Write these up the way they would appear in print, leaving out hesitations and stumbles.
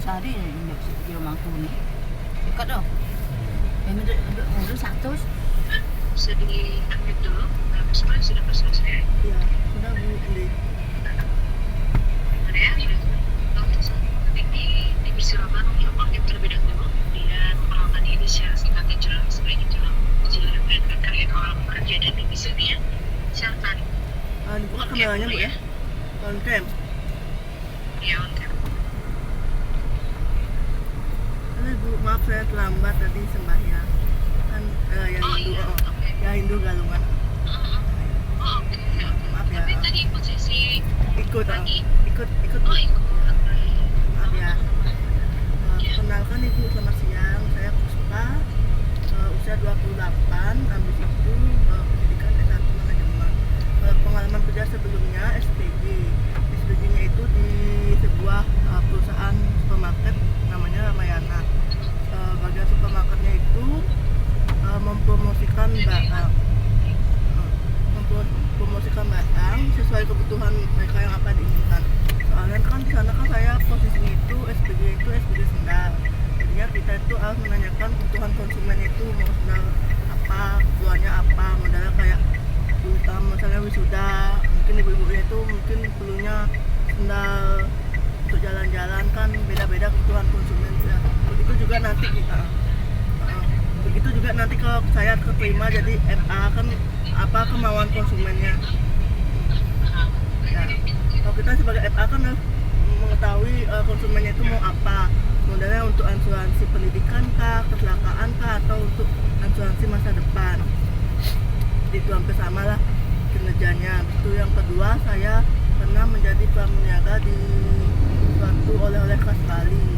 sehari ini di rumahku nih. Dekat loh. Ini udah 100. Bisa diambil dulu. Sebenarnya sudah selesai. Iya, sudah Bu Indi. Ada ya, sudah. Untuk saat ini dipersilakan untuk kontak terlebih dahulu. Kemudian peralatan ini secara singkat dan jelas. Baik itu menjelaskan terkait awal bekerja dan domisilinya. Silakan. Dibuka kameranya Bu ya. On cam. Ya, untuk Halo Bu, maaf saya terlambat tadi sembahyang. Kan yang Hindu, oke. ya Hindu Galungan. Oh, oke. Maaf ya. Tapi tadi ikut sesi Ikut pagi. ikut Bu. Oh, ikut. Maaf ya. Perkenalkan Ibu, selamat siang. Saya Puspa, usia 28, habis itu pendidikan S1 manajemen. Pengalaman kerja sebelumnya SPG. SPG-nya itu di sebuah perusahaan supermarket namanya Ramayana. Bagian supermarketnya itu mempromosikan barang. Mempromosikan barang sesuai kebutuhan mereka yang apa diinginkan. Soalnya kan di sana kan saya posisinya itu SPG sendal. Jadinya kita itu harus menanyakan kebutuhan konsumen itu mau sendal apa, kebutuhannya apa, modalnya kayak misalnya wisuda, mungkin ibu-ibunya itu mungkin perlunya sendal untuk jalan-jalan, kan beda-beda kebutuhan konsumen ya. Begitu juga nanti kita begitu juga nanti kalau saya keterima jadi MA kan apa kemauan konsumennya ya. Kalau kita sebagai FA kan harus mengetahui konsumennya itu mau apa, modalnya untuk asuransi pendidikan kah, kecelakaan kah, atau untuk asuransi masa depan. Itu hampir sama lah kinerjanya. Itu yang kedua, saya pernah menjadi pramuniaga di suatu oleh-oleh khas Bali.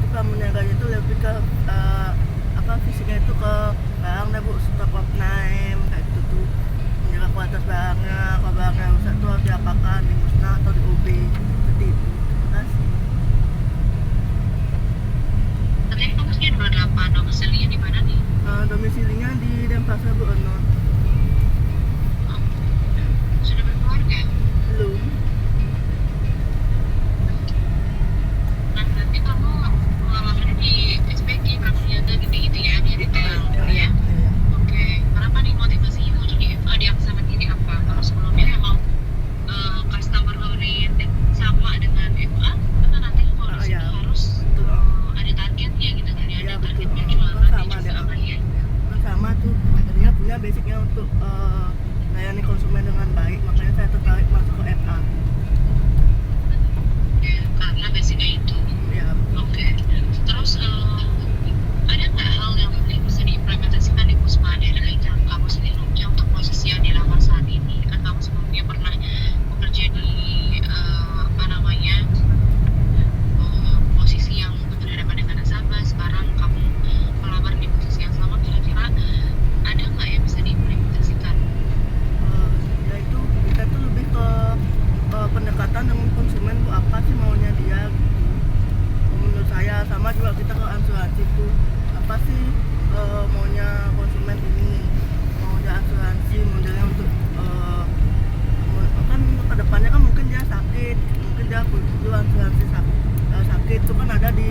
Itu pramuniaganya itu lebih ke fisiknya itu ke barang Bu, stock of name kayak gitu tuh, menjaga kualitas barangnya. Kalau barangnya rusak tuh harus diapakan, dimusnah atau di-OB seperti itu. Terima kasih. Tadi fokusnya 28, domisilinya di mana nih? Domisilinya di Denpasar Bu Enon. Sudah berkeluarga? Belum. Nah, nanti kamu pengalamannya di SPG, pramuniaga gitu-gitu ya, di retail ya? Oke, kenapa nih motivasinya mau jadi FA di Aksa Mandiri apa? Kalau sebelumnya emang customer oriented sama dengan FA, karena nanti kalau di sini harus ada targetnya gitu kan ya, ada target penjualan sama juga apa ya? sama tuh, jadinya punya basicnya untuk melayani konsumen dengan baik, makanya saya tertarik masuk ke FA. Ya, karena basicnya itu. Ya, Oke. Terus ada nggak hal yang mungkin bisa diimplementasikan di Puspa dari kamu sendiri untuk posisi yang dilamar saat ini? Kan kamu sebelumnya pernah bekerja di apa namanya posisi yang berhadapan dengan nasabah. Sekarang kamu melamar di posisi yang sama. Kira-kira ada nggak yang bisa diimplementasikan? ya itu kita tuh lebih ke pendekatan dengan konsumen tuh apa sih maunya dia gitu. Menurut saya sama juga kita ke asuransi tuh apa sih maunya konsumen ini, maunya asuransi modelnya untuk kan kedepannya kan mungkin dia sakit, mungkin dia butuh asuransi sakit itu kan ada di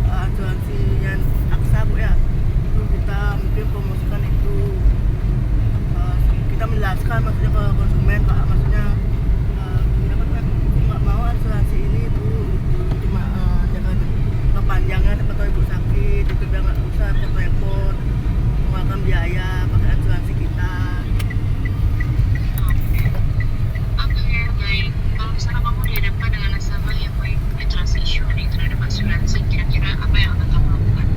asuransinya Aksa Bu ya. Itu kita mungkin promosikan itu, kita menjelaskan maksudnya ke konsumen Pak, maksudnya kita kan nggak mau asuransi ini Bu gitu. Cuma jaga kepanjangnya siapa tahu ibu sakit itu biar nggak usah repot-repot mengeluarkan biaya pakai asuransi kita. Oke, baik. Kalau misalnya kamu dihadapkan dengan nasabah yang punya trust issue nih terhadap asuransi, kira-kira apa yang akan kamu lakukan?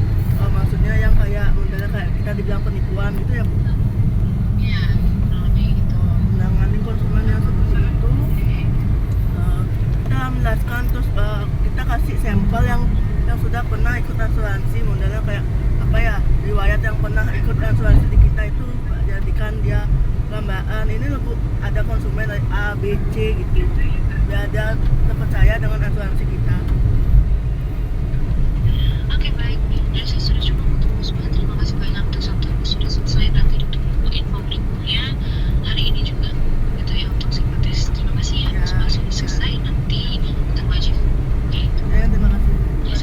Maksudnya yang kayak modelnya kayak kita dibilang penipuan gitu ya Bu. Iya, kurang lebih gitu. Menangani konsumen yang seperti itu, kita menjelaskan, terus kita kasih sampel yang sudah pernah ikut asuransi, modelnya kayak apa ya, riwayat yang pernah ikut asuransi di kita itu jadikan dia gambaran ini loh Bu, ada konsumen dari A, B, C gitu, biar dia terpercaya dengan asuransi kita. Oke, baik. Jadi saya sudah coba untuk Puspa. Terima kasih banyak untuk satu sudah selesai. Nanti ditunggu info berikutnya hari ini juga gitu ya untuk psikotes. Terima kasih ya Puspa sudah selesai. Nanti kita wajib. Oke. Ya, terima kasih. Ya,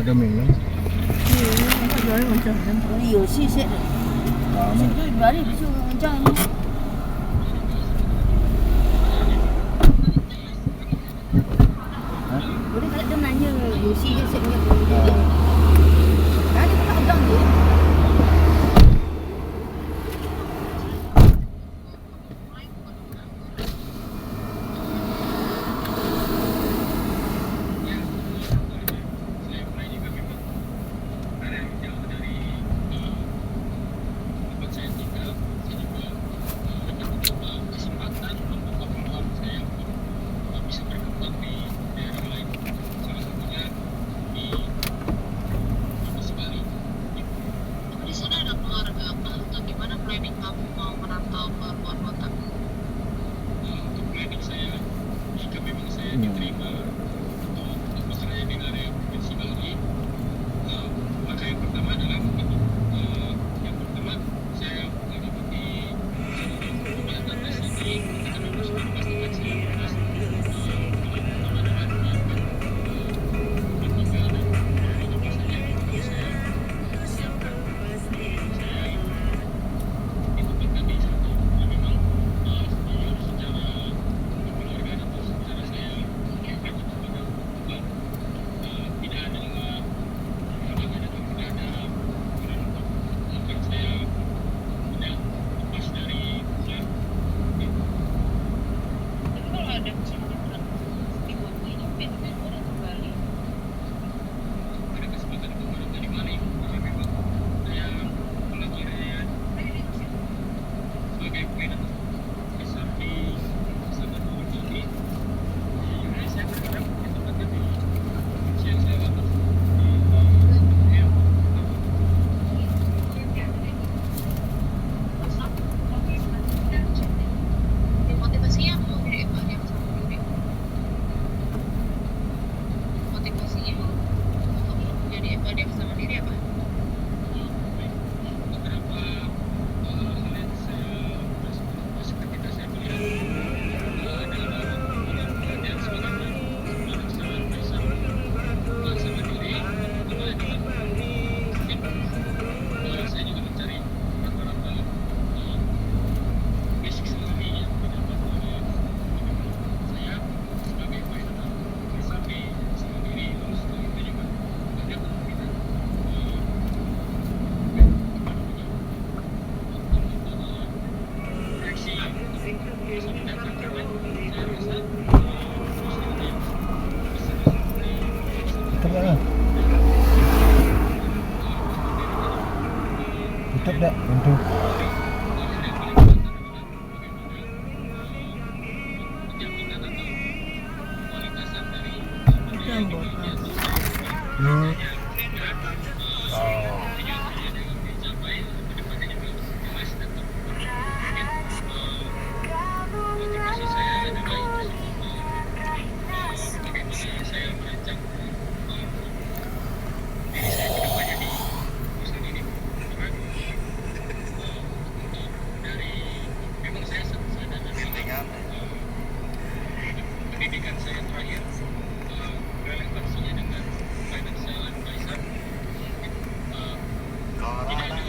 ada minum. Apa jualnya macam kan? 有些些的， Lama. 就哪里就这样呢？ Boleh kalau dia nanya, you see dia set punya dia. Dah dia tak pegang dia. Di sana ada keluarga apa atau gimana planning kamu mau merantau ke luar kota? Untuk planning saya, jika memang saya diterima untuk pekerjaan di area provinsi Bali, maka yang pertama adalah yang pertama saya mengikuti kegiatan tes ini ketika 2019 dengan saya bebas. Yang pertama adalah menyiapkan tinggal dan hidup saya untuk saya siapkan saya ditempatkan di satu memang sejujur secara keluarga atau secara saya menyiapkan itu sudah bukan tidak ada halangan atau tidak ada aturan untuk agar saya tidak lepas dari saya. Tapi kalau ada kesempatan di Bali nyampe orang ke Bali, ada kesempatan untuk orang dari Bali karena memang saya belajarnya sebagai pemain besar di sana dulu ini. Jadi saya berharap ditempatkan di provinsi yang saya latih di motivasinya mau jadi apa yang sama diri motivasinya untuk menjadi apa yang sama diri apa? Beberapa hal yang saya ketika saya melihat adalah perhatian sebagai anak saya besar sama diri pertama adalah mungkin saya juga mencari rata-rata basic salary yang didapat oleh saya sebagai pemain besar di sama diri lalu setelah itu juga ada kemungkinan proyeksi bisa mendatangkan saya rasa Tutup dah. Tutup dah pintu. penjaminan atau kualitasan dari Itu yang botol. Hmm. tujuan saya dengan mencapai kedepannya juga jelas dan mungkin motivasi saya adalah itu bagaimana saya merancang diri saya kedepannya di perusahaan ini karena untuk dari memang saya sadar dan sadar pendidikan saya terakhir relevansinya dengan financial advisor mungkin tidak ada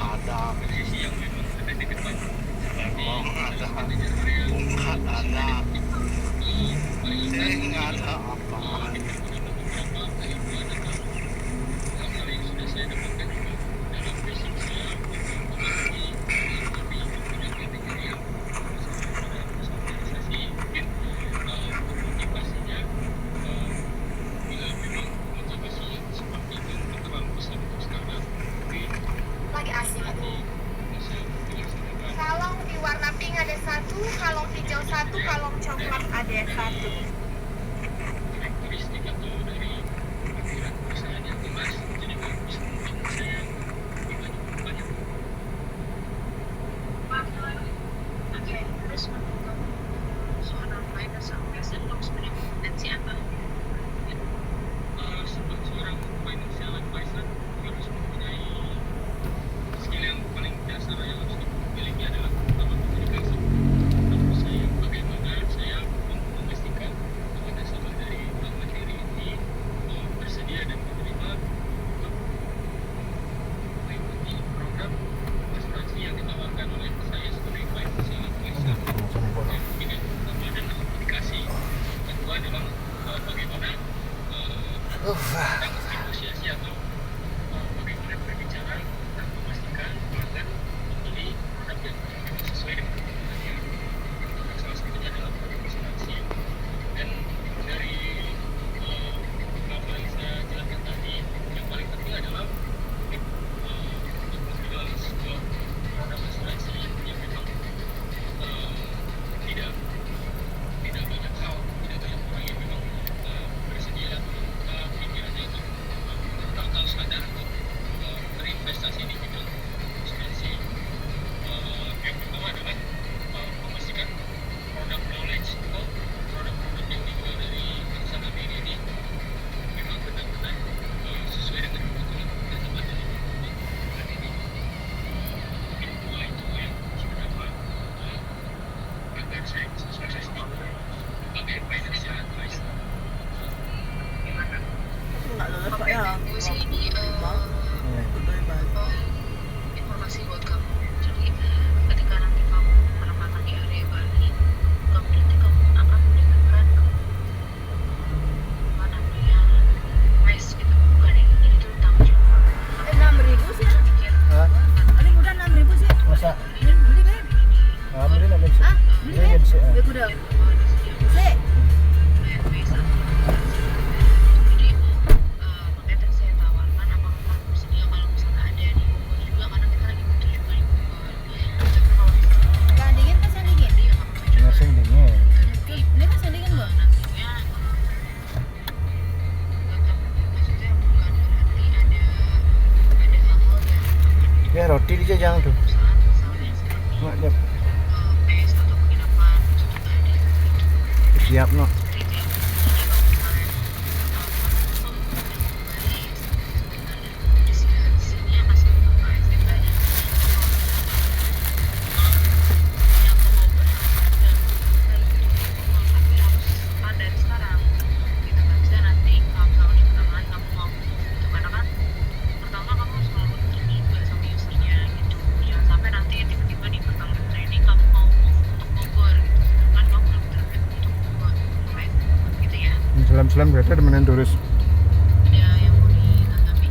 beberapa posisi yang memang ada di depan seperti sales manager area beberapa keilmuan atau hal-hal yang sudah saya dapatkan juga dalam basic saya untuk memasuki lebih bidang manajerial pada perusahaan organisasi mungkin untuk motivasinya bila memang motivasi seperti itu terlalu besar untuk sekarang tapi Lagi asik. nanti bisa dilaksanakan Kalong di warna pink ada satu, kalong hijau satu, kalong coklat ada satu. karakteristik atau dari pikiran perusahaan yang jelas jadi kalau bisa membuat saya lebih banyak. Oke, terus menurut kamu seorang finance advisor harus punya kompetensi apa? Seorang financial advisor harus mempunyai skill yang paling dasar yang harus dimiliki adalah pertama komunikasi. Menurut saya bagaimana saya memastikan Sik. Dia udah. Sik. Jadi makanya tadi saya tawarkan apakah kamu bersedia kalau misalnya ada di Bogor juga karena kita lagi butuh juga di Bogor. Tapi kalau misalnya Enggak dingin kan saya dingin. dia nggak apa-apa juga. Ngasih dingin. Ini kan saya dingin loh. Nantinya tetap maksudnya bukan berarti ada hal-hal yang Ya roti dijajang tuh. perusahaan misalnya seperti Mak jap. PES atau penginapan itu juga ada gitu. Siap no. Jadi kalau misalnya kembali di sini ya masih buka SDK nya yang tapi harus plan dari sekarang gitu nggak bisa nanti kalau misalnya di pertengahan kamu mau gitu karena kan pertama kamu harus ngelakuin training juga sama usernya gitu jangan sampai nanti tiba-tiba di pertengahan training kamu mau move untuk Bogor gitu sedangkan kamu belum terpilih untuk Bogor right? Gitu ya Selam-selam berarti ada menen turis. ada yang mau ditanggapi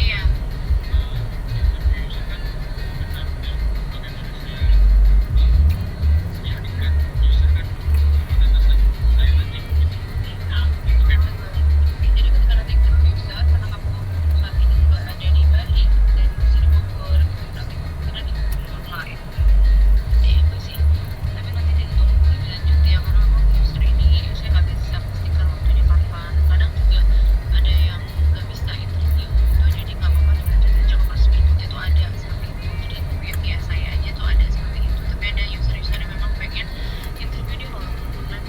iya jadi ketika nanti interview user karena kamu saat ini juga ada di Bali dan bisa di Bogor berarti karena di online iya itu sih tapi nanti ditunggu lebih lanjut ya karena memang user ini saya nggak bisa pastikan waktunya kapan kadang juga ada yang nggak bisa interview gitu jadi nggak apa-apa dilanjut aja kalau pas berikutnya tuh ada seperti itu jadi ya saya aja tuh ada seperti itu tapi ada user-user yang memang pengen interview dia walaupun online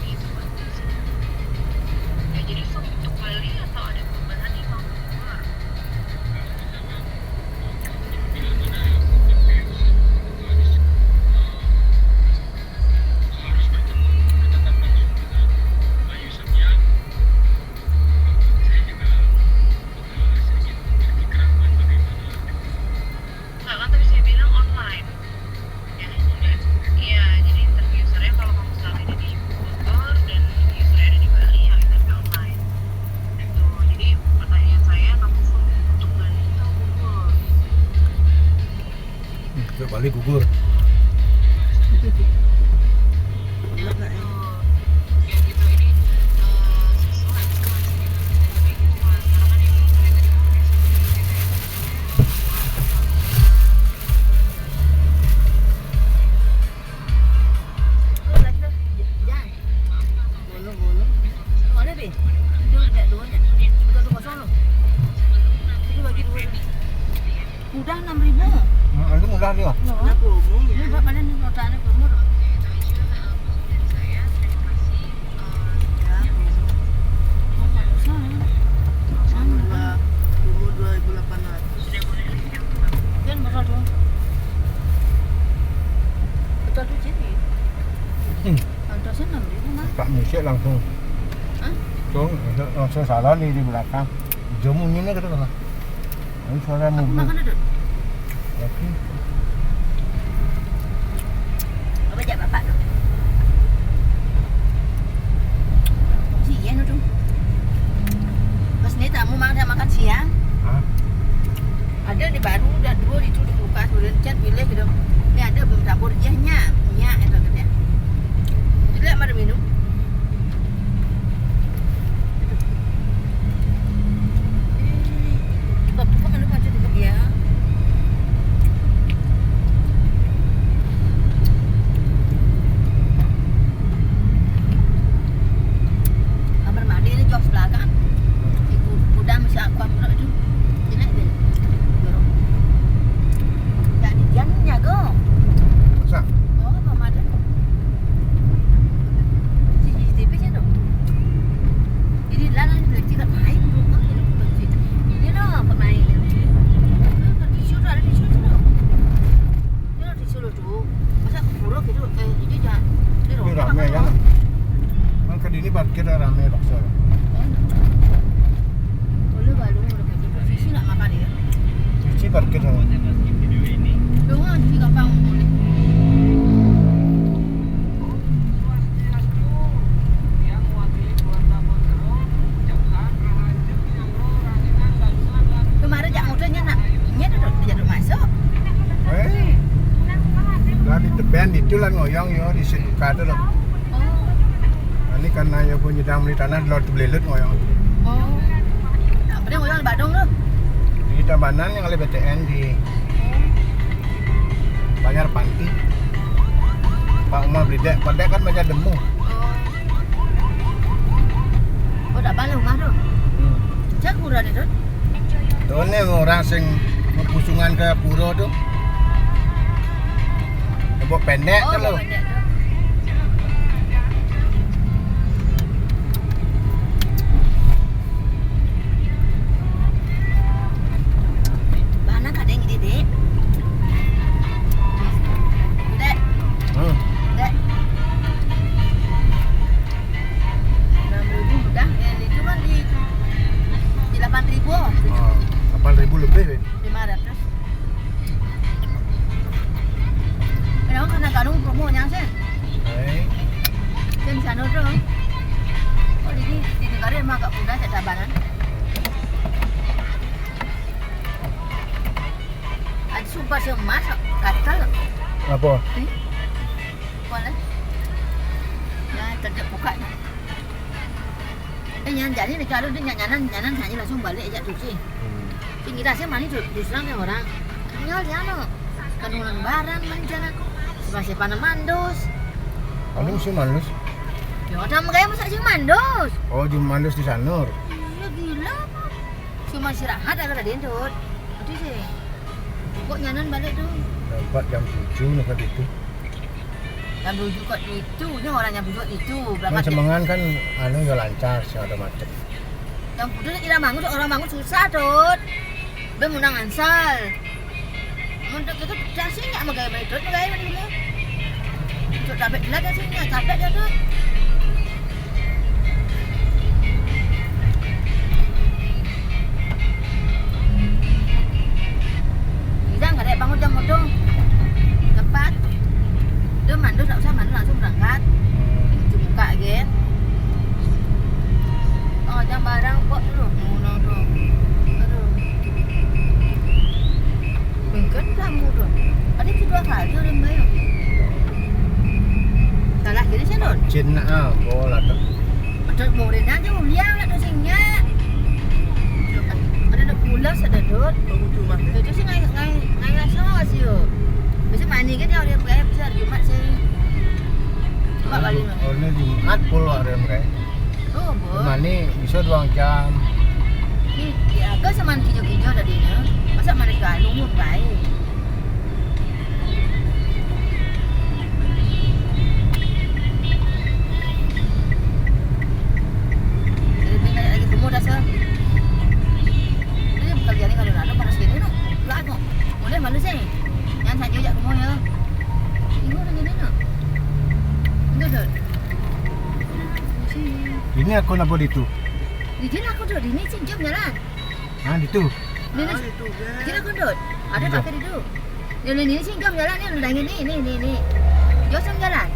gitu Pak. Ya, jadi untuk Bali atau ada perubahan nih Bang Bogor? Enggak kan tadi saya bilang online. Ya, iya jadi interview usernya kalau kamu saat ini di Bogor dan usernya ada di Bali ya interview online. Gitu. Jadi pertanyaan saya kamu full untuk Bali atau Bogor? Ke Bali gugur. Ya gitu. Ya gitu ini sesuai sama sih kayak gitu Mas. Karena kan yang saya tadi ngomongnya seperti itu ya. Tuh lagi tuh. Jangan. Bolong-bolong. Oh, ada deh. Itu ada duanya. Betul tuh kosong loh. Itu bagi dua. Udah 6.000. Ada mudah dia. Nah, umum Ini ya. berapa nih notaannya umur? Itu aja dari saya. Terima kasih. Ya, Oh, bagusan. sama umur 2.800. Sudah boleh lihat yang Kan bakal tuh. Betul tuh jadi. Pantasnya 6.000 mah. Pak Musik langsung. Hah? Tuh, langsung salah nih di belakang. Jamunya gitu kan. Ini suara Aku mobil. makan dulu. Oke. Apa aja bapak tuh? Siang tuh. Pas ini tamu makan siang. Hah? Ada di baru udah dua itu di kulkas udah dicat pilih gitu. Ini ada belum campur nya itu gitu ya. Jadi ada minum. Cukup kan aja cukup ya. Kamar mandi ini jok sebelah kan. Ibu udah masih aku ambil itu. Ini deh. Dorong. Enggak di jannya go. Masa? Oh, apa ada? CCTV sih tuh. Jadi lana dia tidak main dulu kan ini begitu. Ini loh pemain ini. Di situ ada di situ loh. Ini loh di situ tuh. Masa buruk gitu jadi jangan. Ini rame ya. Kan ke sini parkir rame paksa. Boleh baru udah kayak posisi nak makan ya. Cici parkir sama. Doang jadi gampang boleh. kan ngoyong yo di Seduka tuh loh. Oh. Ini karena ya punya nyedang beli tanah di luar Belelut ngoyong. Oh. Apa dia ngoyong di Badung tuh? Di Tabanan yang oleh BTN di Banjar Panti. Pak Umar beli dek, pada kan banyak demu. Oh, dak balik rumah tuh. Cak murah nih tuh. Tuh nih orang sing berpusungan ke Puro tuh. Tembok pendek Oh, tuh loh. pendek tuh. Mana kadang gede dek. Dek, dek. 6.000 udah. Yang itu kan di 8.000. Oh, 8.000 lebih. Weh. 500. Kenapa karena kalung promonya sih? Di sana tuh. Oh, di negara emang agak mudah cek Tabanan. Ada sumpah semas katal. Apa? Boleh. Ya, terjep buka nih. Nyan jadi nih kalau dia nyanan hanya langsung balik aja tuh sih. Kita sih mana tuh diserang ya orang. Nyol ya no. Kanulan barang manjana. Siapa mandos. Kamu sih Mandus? Ya orang kayak masa sih mandos. Oh, di Mandus di Sanur. Iya gila. Cuma istirahat ada di Indut. Itu sih. Kok nyanan balik tuh. Dapat jam 7 nih kan itu. Yang bujuk kok itu, ini orang yang bujuk itu. Kan Semangan kan anu ya lancar sih ada macet. Yang bujuk tidak bangun, orang bangun susah tuh. Dia menang ansal. Untuk itu dasih nggak mau gaya itu, mau gaya mana? Untuk dapat jelas dasihnya, capek dia tuh. Bisa nggak ada bangun jam motor tempat. Dia mandu tak usah mandu langsung berangkat. Cuma buka gitu. Oh jam barang kok dulu, no tuh. Aduh. Mungkin kamu tuh. Ada kedua kali orang bayar. Salah kiri sih Don. Cina bola tuh. Ada murid aja mulia lah tuh singnya. Ada pulau sededut. Begitu mah. Itu sih ngai sama sih yo. Bisa mani kan dia orang bayar besar Jumat sih. Jumat kali mah. Oh, ini Jumat pulau ada mereka. Oh, boh. Mani bisa 2 jam. Ni ya ke seman kijo-kijo tadi nya. Masa mana galung mun bae. Jadi tinggal lagi semua dah sah. Ini bukan jadi kalau ada panas gini no. Lah kok. Boleh malu sih. Yang saja jak kamu ya. Ini udah gini no. Enggak dah. Ini aku nabo itu. Di sini aku tuh di sini jam jalan. Ah, itu. Ini Ah, itu guys. kira kundut. Ada Iya. pakai itu. Ini sih jam jalan ini. Jauh jam jalan.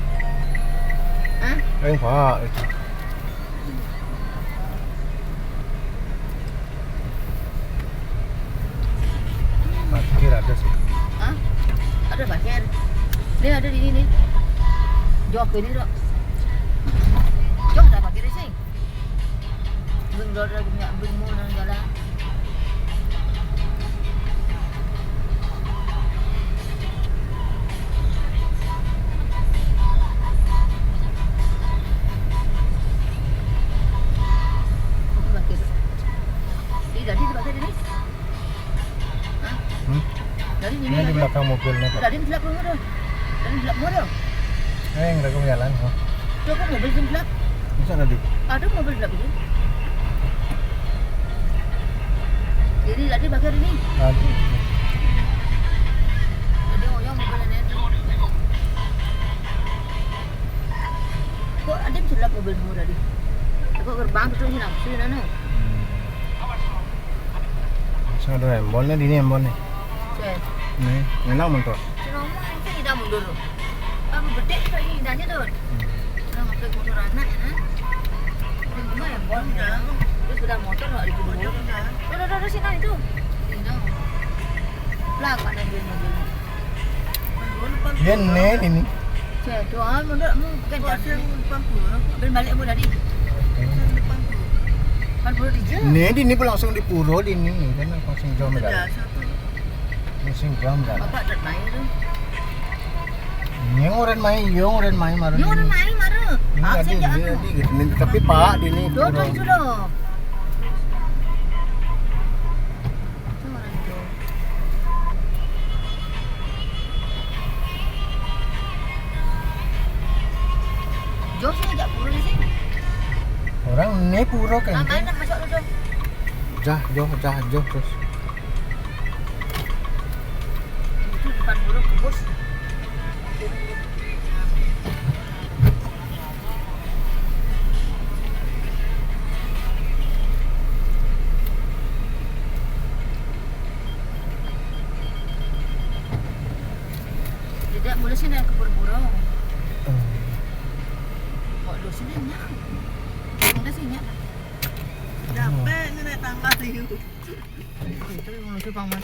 Hah? Pak itu. Parkir ada sih. Hah? Ada parkir. Ini ada di sini. Jauh ke ini dok. Jauh ada parkir sih. Belum ada punya belum mau nang jalan. Parkir. Ini dari di parkir ini. Hah? Dari sini. Ini di belakang mobilnya. Pak. Dari belakang mana? Dari belakang mana? Nggak ada jalan. Oh. Tuh kok mobil di belakang? Bisa tadi. Ada mobil belakang ini. Jadi tadi bakar ini. Tadi. Jadi oyong mobilnya itu. Kok ada yang celak mobil semua tadi? Kok gerbang itu sih nafsu nana? Bisa ada embonnya di ini embonnya. Cek. Nih, enak mentok. Kenapa ini tidak mundur? Kamu gede kok ini indahnya tuh. Udah mobil motor anak ya nah. Ini cuma embon ya. Terus sudah motor nggak di kubur. Udah sini itu. Indah. Lah kok ada mobil. Ini ini. Cek, doa menurut mu bukan Kok jam. yang depan pulau? Ben balik mu tadi. Yang depan pulau. Kan baru di jam. Ini di ini langsung di puro di ini kan langsung jam dah. Biasa tuh. Langsung jam dah. Bapak dak main tu. Ini orang main marah. Ni orang main mara. Ini Ah, ada saya dia jangan. di gitu. Ini tapi Pak di ini Dua puro. tahun sudah. Tu orang tu. Jom sini jak pura di sini. Orang ini puro kan. Main dah masuk tu. Jah terus. Itu depan pura kebus. Tidak mula sini ke pura-pura. Kok lu sini nak? Mula sini nak. Capek ini naik tangga sih. Itu yang lu tu pang